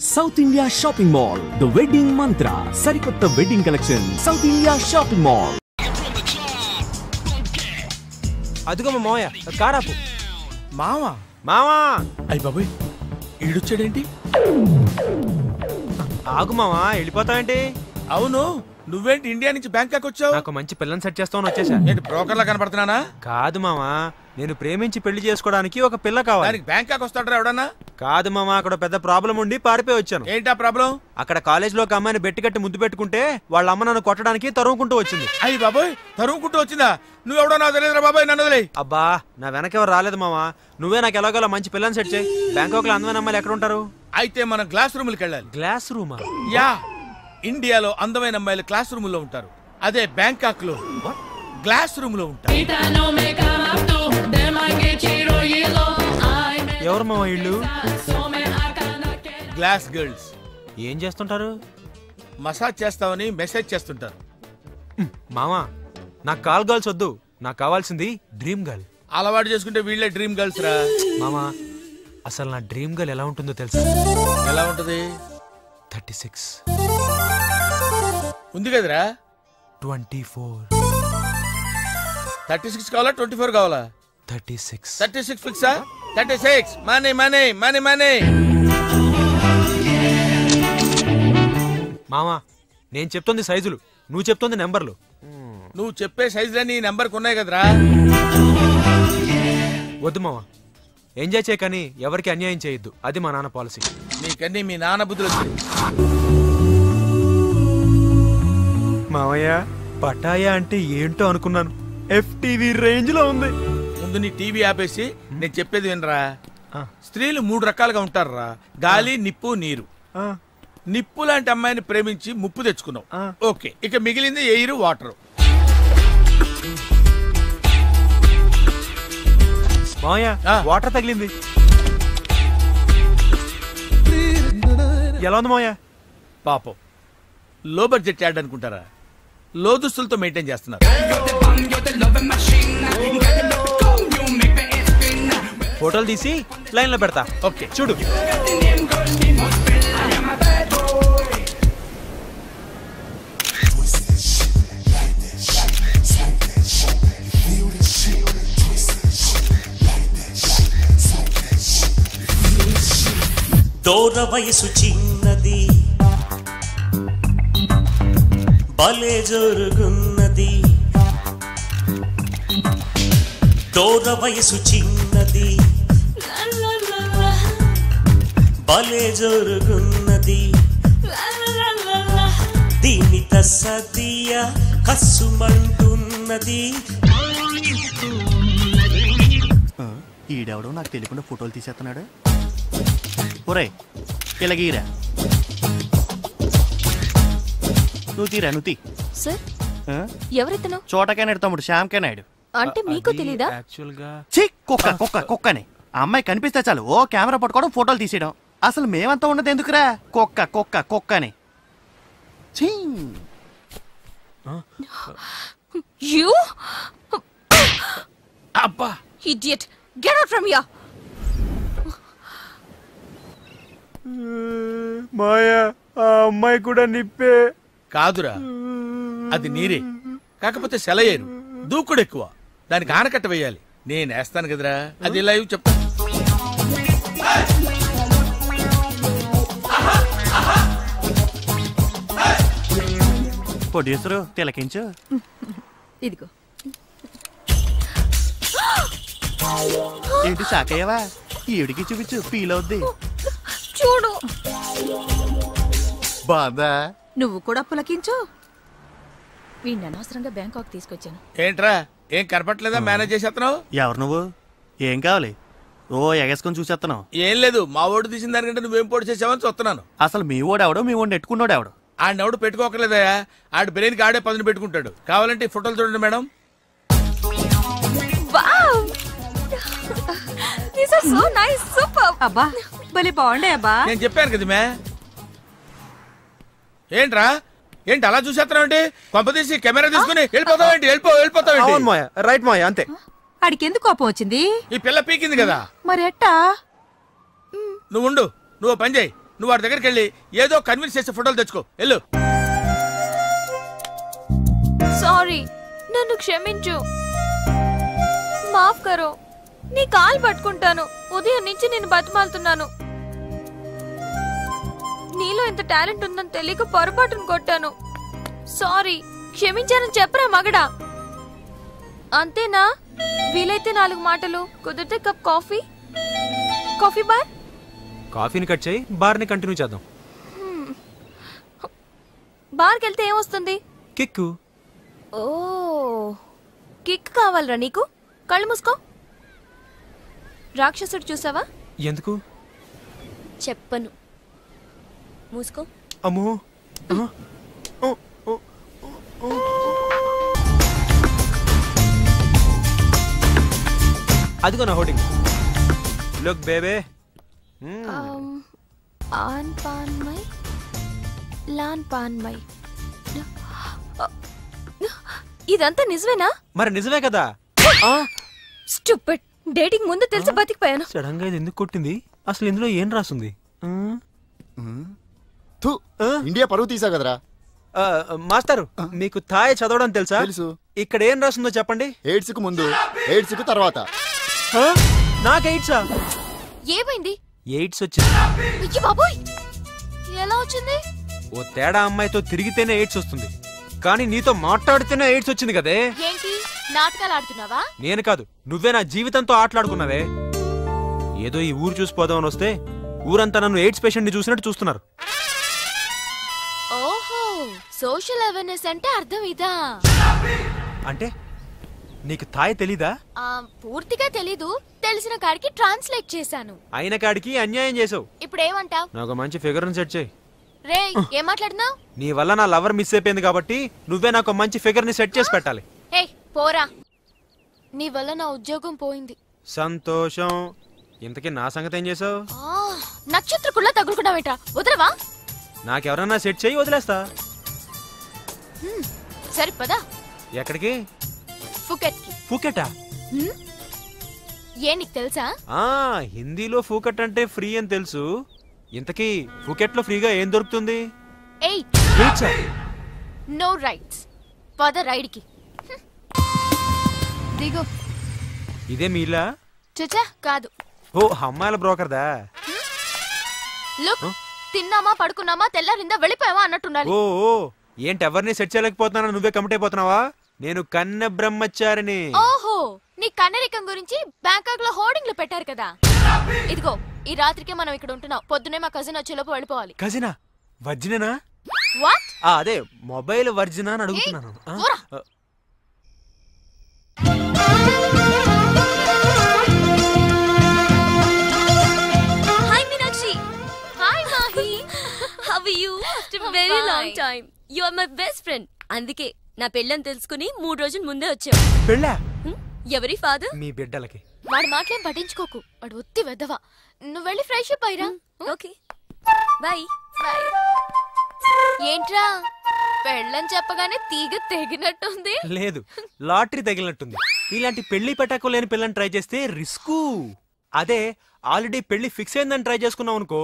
South India Shopping Mall, The Wedding Mantra, Sarikotta Wedding Collection, South India Shopping Mall. అదుగో మా మావయ్య కారాపు మావా మావా అయ్య బాబాయ్ ఈడొచ్చాడేంటి? ఆగు మావా వెళ్ళిపోతావేంటి? అవును నువ్వేంటి ఇండియా నుంచి బ్యాంకాక్ వచ్చావు? నాకు మంచి పిల్లని సెట్ చేస్తామని వచ్చేసా. ఏంటి బ్రోకర్లా కనపడుతున్నానా? కాదు మావా, నేను ప్రేమించి పెళ్లి చేసుకోవడానికి ఒక పిల్ల కావాలి. దానికి బ్యాంకాక్ వస్తాడరా ఎవడన్నా? కాదు మావా, అక్కడ పెద్ద ప్రాబ్లం ఉండి పారిపోయి వచ్చాను. ఏంటా ప్రాబ్లం? అక్కడ కాలేజ్ లో ఒక అమ్మాయిని బెట్టి కట్టి ముద్దు పెట్టుకుంటే వాళ్ళ అమ్మ నన్ను కొట్టడానికి తరుముకుంటూ వచ్చింది. అయ్యి బాబాయ్ తరుముకుంటూ వచ్చిందా? నువ్వెవడో నాకు తెలియదురా బాబాయ్, నన్ను వదిలేయ్. అబ్బా నా వెనకెవరు రాలేదు మావా, నువ్వే నాకు ఎలాగోలా మంచి పిల్లని సెట్ చేయి. బ్యాంకాక్ లో అందమైన అమ్మాయిలు ఎక్కడ ఉంటారు? అయితే మనం గ్లాస్ రూమ్కి వెళ్ళాలి. గ్లాస్ రూమా? యా, ఇండియాలో అందమైన అమ్మాయిలు క్లాస్ రూమ్ లో ఉంటారు, అదే బ్యాంకాక్ లో గ్లాస్ రూమ్ లో ఉంటారు. ఎవరు మావా ఇళ్ళు? Glass girls. ఏం చేస్తుంటారు? మసాజ్ చేస్తామని మెసేజ్ చేస్తుంటారు. మావా నాకు కాల్ గర్ల్స్ వద్దు, నాకు కావాల్సింది డ్రీమ్ గర్ల్. అలవాటు చేసుకుంటే వీళ్ళే డ్రీమ్ గర్ల్స్ రా. మామా అసలు నా డ్రీమ్ గర్ల్ ఎలా ఉంటుందో తెలుసా? ఎలా ఉంటది? 36 ఉంది కదరా. 24 36 కావాలా 24 కావాలా? 36 36 ఫిక్సా? 36 మనీ మనీ మనీ మనీ. మామా నేను చెప్తుంది సైజులు, నువ్వు చెప్తుంది నెంబర్లు. నువ్వు చెప్పే సైజులన్నీ ఈ నెంబర్కి ఉన్నాయి కదరా. వద్దు మామా, ఎంజాయ్ చేయకని ఎవరికి అన్యాయం చేయొద్దు, అది మా నాన్న పాలసీ. నీకన్నీ మీ నాన్న బుద్ధులు వచ్చాయి. మావయ్య పటాయా అంటే ఏంటో అనుకున్నాను, FTV రేంజ్ లో ఉంది. ముందు నీ టీవీ ఆపేసి నేను చెప్పేది వినరా. స్త్రీలు 3 రకాలుగా ఉంటారురా, గాలి, నిప్పు, నీరు. నిప్పు లాంటి అమ్మాయిని ప్రేమించి ముప్పు తెచ్చుకున్నావు, ఓకే. ఇక మిగిలింది ఎయిర్, వాటర్. మావయ్య వాటర్ తగిలింది. ఎలా ఉంది మావయ్య? పాపం లో బడ్జెట్ యాడ్ అనుకుంటారా, లో దుస్తులతో మెయింటైన్ చేస్తున్నారు. ఫోటోలు తీసి లైన్ లో పెడతా, ఓకే చూడు. దూర వయసు చిన్నది భలే జరుగున్నది, దూర వయసు చిన్నది భలే జరుగున్నది, దీని తసదియ కస్సుమంటున్నది. ఈడెవడో నాకు తెలియకుండా ఫోటోలు తీసేస్తున్నాడు. ఒరే ఇలాగీరా, నువ్వు తీరా, నువ్వు తీ. సార్ ఎవరితను? చోటకే నాయుడు తమ్ముడు, శ్యామ్కే నాయుడు. అంటే మీకు తెలీదా? కుక్క కుక్క కుక్కని అమ్మాయి కనిపిస్తే చాలు ఓ కెమెరా పట్టుకోవడం, ఫోటోలు తీసేయడం. అసలు మేమంతా ఉన్నది ఎందుకురా? కుక్క కుక్క కుక్కని. అబ్బా idiot, get out from here. Maya ఆ అమ్మాయి కూడా నిప్పే. కాదురా, అది నీరే, కాకపోతే సెలయేరు, దూకుడు ఎక్కువ, దానికి ఆనకట్ట వేయాలి. నేను వేస్తాను కదరా, అది లైవ్ చెప్తా. ప్రొడ్యూసరు తిలకించు. ఇదిగో. ఏంటి సాకయ్యవా? ఈవిడికి చూపించు, ఫీల్ అవుద్ది. చూడు బాదా, నువ్వు కూడా పులకించు. వీడిని అనవసరంగా బ్యాంకాక్ తీసుకొచ్చాను. ఏంట్రా, ఏం కనపట్లేదా? మేనేజ్ చేసేస్తున్నావు. ఎవరు నువ్వు? ఏం కావాలి? ఓ ఎగేసుకొని చూసేస్తున్నావు. ఏం లేదు, మా ఓడు తీసిన దానికంటే నువ్వేం పోటీ చేసావని చూస్తున్నాను. అసలు మీ ఓడు ఎవడో, మీ ఓడిని ఎట్టుకున్నాడు ఎవడు? ఆడినెవడు పెట్టుకోకలేదయా, ఆడి బ్రెయిన్కి ఆడే పదును పెట్టుకుంటాడు. కావాలంటే ఈ ఫోటోలు చూడండి మేడం. అబ్బా భలే బాగుండే అబ్బా. నేను చెప్పాను కదా మే. ఏంట్రా, ఏంటి అలా చూసేస్తున్నావు? కొంపదీసి కెమెరా తీసుకుని వెళ్ళిపోతావేంటి? వెళ్ళిపోతావేంటి? రైట్ మాయా, అంతే. ఆడికి ఎందుకు కోపం వచ్చింది? ఈ పిల్ల పీకింది కదా. మరి ఎట్టా? నువ్వు ఉండు, నువ్వు పని చేయి, నువ్వు వాడి దగ్గరికి వెళ్ళి ఏదో కన్విన్స్ చేసే ఫోటోలు తెచ్చుకో వెళ్ళు. సారీ, నన్ను క్షమించు. మాఫ్ కరో. నీ కాలు పట్టుకుంటాను. ఉదయం నుంచి నేను బతిమాలుతున్నాను. నీలో ఇంత టాలెంట్ ఉందని తెలియక పొరపాటును కొట్టాను. సారీ, క్షమించానని చెప్పరా మగడా. అంతేనా? వీలైతే 4 మాటలు, కుదిరితే కప్ కాఫీ. Coffee bar. కాఫీని కట్ చేయి, బార్ని కంటిన్యూ చేద్దాం. బార్కి వెళ్తే ఏమొస్తుంది? కిక్కు. ఓ, కిక్ కావాలరా నీకు? కళ్ళు మూసుకో. రాక్షసుడు చూసావా? ఎందుకు? చెప్పను. మూసుకో. అమ్మో. అదిగో నా హోర్డింగ్. Look baby. ఆన్ పాన్ మై లాన్ పాన్ మై. ఇదంతా నిజమేనా? మరి నిజమే కదా. స్టూపిడ్. డేటింగ్ ముందు తెలిసి బతికిపోయాను. సడన్ గా ఇది ఎందుకు కొట్టింది? అసలు ఇందులో ఏం రాస్తుంది? ఇండియా పరువు తీసా కదరా. మాస్టర్, మీకు థాయ్ చదవడం తెలుసా? తెలుసు. ఇక్కడ ఏం రాస్తుందో చెప్పండి. ఎయిడ్స్ కు ముందు, ఎయిడ్స్ కు తర్వాత. నాకు ఎయిడ్సా? ఏమైంది? ఎయిడ్స్ వచ్చింది. అయ్యో బాబోయ్, ఎలా వచ్చింది? ఓ తేడా అమ్మాయితో తిరిగితేనే ఎయిడ్స్ వస్తుంది, కానీ నీతో మాట్లాడితేనే ఎయిడ్స్ వచ్చింది కదే. ఏంటి నాటకాలు ఆడుతున్నావా? నేను కాదు, నువ్వే నా జీవితంతో ఆటలాడుకున్నావే. ఏదో ఈ ఊరు చూసిపోదామని వస్తే ఊరంతా నన్ను ఎయిడ్స్ పేషెంట్ ని చూసినట్టు చూస్తున్నారు. ఓహో, సోషల్ అవేర్నెస్ అంటే అర్థం ఇదా? అంటే నీకు థాయ్ తెలీదా? పూర్తిగా తెలీదు, తెలిసిన కాడికి ట్రాన్స్లేట్ చేశాను. అయిన కాడికి అన్యాయం చేసావు. ఇప్పుడు ఏమంటావ్? నాకు మంచి ఫిగర్ సెట్ చేయి. రే, ఏం మాట్లాడుతున్నావు? నీ వల్ల నా లవర్ మిస్ అయిపోయింది కాబట్టి నువ్వే నాకు మంచి ఫిగర్ ని సెట్ చేసి పెట్టాలి. ఏ పోరా, నీ వల్ల నా ఉద్యోగం పోయింది. సంతోషం. ఇంతకీ నా సంగతి ఏం చేసావు? నక్షత్రకుళ్ళ తగులుకున్నావేంట్రా? వదలవా? నాకెవరన్నా సెట్ చేయి, వదిలేస్తా. సరే పదా. ఎక్కడికి? ఫుకెట్ కి. ఫుకెటా? ఏ నీకు తెలుసా? హిందీలో ఫుకెట్ అంటే ఫ్రీ అని తెలుసు. ఇంతకీ ఫుకెట్ లో ఫ్రీగా ఏం దొరుకుతుంది? No rights. పద రైడ్ కి. దిగు. ఇదే మీ ఇల్లా? చచ్చా కాదు. ఓ, అమ్మాయిల బ్రోకర్దా? లుక్, తిన్నామా పడుకున్నామా తెల్లారిందా వెళ్ళిపోయావా అన్నట్టుండాలి. ఓ, ఏంటి ఎవరిని సెట్ చేయలేకపోతున్నా, నువ్వే కమిట్ అయిపోతున్నావా? నేను కన్నె బ్రహ్మచారిని. ఓహో, నీ కన్నరికం గురించి బ్యాంకాక్ లో హోర్డింగ్లు పెట్టారు కదా. ఇదిగో, ఈ రాత్రికి మనం ఇక్కడ ఉంటున్నాం. పొద్దునే మా కజిన్ వచ్చేలోపు వెళ్ళిపోవాలి. కజినా? వర్జినేనా? వాట్? అదే మొబైల్ వర్జినా అని అడుగుతున్నాను. Hi Meenakshi. Hi Mahi. How are you? After very long time. You are my best friend. అందుకే నా పెళ్ళని తెలుసుకుని 3 రోజుల ముందే వచ్చావు. పెళ్ళా? ఎవరి ఫాదర్? మీ బిడ్డలకి. వాడి మాటలేం పట్టించుకోకు, వాడు ఒత్తి వెదవా. నువ్వు వెళ్ళి ఫ్రెష్ అప్ అయిరా. Okay bye. ఏంట్రా పెళ్ళని చెప్పగానే తీగ తెగినట్టుంది? లేదు, లాటరీ తగిలినట్టుంది. ఇలాంటి పెళ్లి పెట్టకు లేని పిల్లని ట్రై చేస్తే రిస్కు. అదే ఆల్రెడీ పెళ్లి ఫిక్స్ అయిందని ట్రై చేసుకున్నావు అనుకో,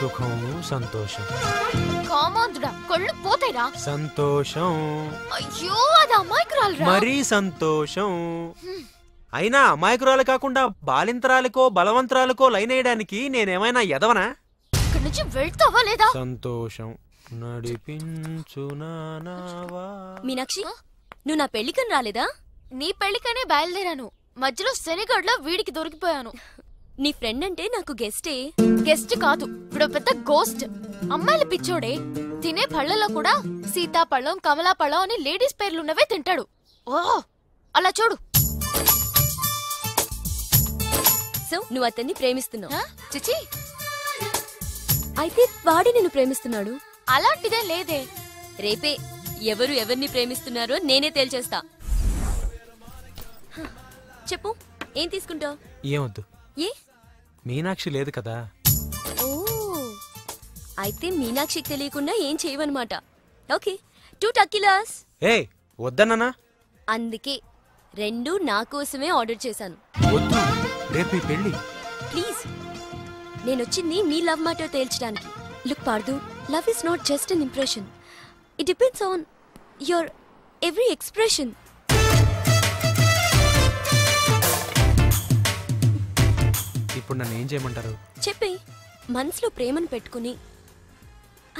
సుఖం సంతోషం. కామాంధుడా, కళ్ళు పోతాయిరా. సంతోషం. అయ్యో, అది అమాయకురాలురా. మరీ సంతోషం. అయినా అమాయకురాలు కాకుండా బాలింతరాలకో బలవంతరాలకో లైన్ వేయడానికి నేనేమైనా ఎదవనా? ఇక్కడి నుంచి వెళ్తావా లేదా? సంతోషం నడిపించునావా. మీనాక్షి, నువ్వు నా పెళ్లికని రాలేదా? నీ పెళ్లికనే బయలుదేరాను. మధ్యలో శనిగడ్లో వీడికి దొరికిపోయాను. నీ ఫ్రెండ్ అంటే నాకు గెస్టే. గెస్ట్ కాదు, ఇప్పుడు పెద్ద గోస్ట్. అమ్మాయిల పిచ్చోడే. తినే పళ్ళలో కూడా సీతాపళ్ళం కమలాపళ్ళం అని లేడీస్ పేర్లున్నవే తింటాడు. ఓ, అలా చూడు. సో నువ్వు అతన్ని ప్రేమిస్తున్నావు? చిచి, అయితే వాడి నిన్ను ప్రేమిస్తున్నాడు? అలాంటిదే లేదే. రేపే ఎవరు ఎవరిని ప్రేమిస్తున్నారో నేనే తేల్చేస్తా. చెప్పు, ఏం తీసుకుంటావు? ఏమొద్దు. ఏ? మీనాక్షి లేదు కదా. ఓ, అయితే మీనాక్షికి తెలియకుండా ఏం చేయవన్నమాట. ఓకే, 2 టకీలాస్. ఏ వద్దన్నా. అందుకే 2 నా కోసమే ఆర్డర్ చేశాను. వద్దు, రేపు ఈ పెళ్లి. ప్లీజ్. నేనొచ్చింది మీ లవ్ మ్యాటర్ తేల్చడానికి. Look Pardhu, love is not just an impression. It depends on your every expression. ఇప్పుడు నన్ను ఏం చేయమంటారు? చెప్పి మనసులో ప్రేమను పెట్టుకుని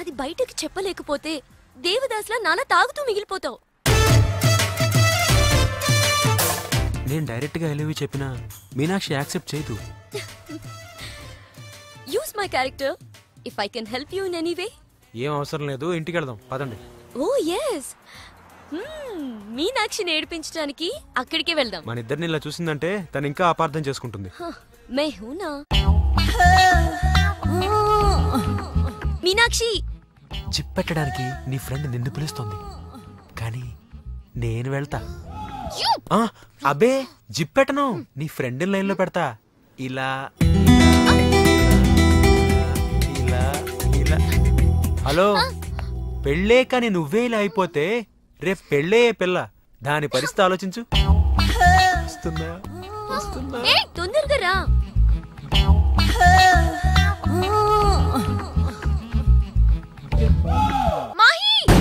అది బయటకు చెప్పలేకపోతే దేవదాస్లా నాలా తాగుతూ మిగిలిపోతావు. నేను డైరెక్ట్ గా ఎలివి చెప్పినా మీనాక్షి యాక్సెప్ట్ చేయదు. Use my character if I can help you in any way. ఏం అవసరం లేదు, ఇంటికి వెళ్దాం పదండి. ఓ ఎస్, మీనాక్షిని ఏడిపించడానికి అక్కడికే వెళ్దాం. మన ఇద్దరిని ఇలా చూసిందంటే తను ఇంకా అపార్థం చేసుకుంటుంది. మే హూనా మీనాక్షి. జిప్ పెట్టడానికి నీ ఫ్రెండ్ నిన్ను పిలుస్తోంది, కానీ నేను వెళ్తా. అబే జిప్ పెట్టను, నీ ఫ్రెండ్ లైన్ లో పెడతా. ఇలా ఇలా ఇలా. హలో, పెళ్ళే కానీ నువ్వే ఇలా అయిపోతే రేపు పెళ్ళే పిల్ల, దాని పరిస్థితి ఆలోచించు. తొందరగా రా.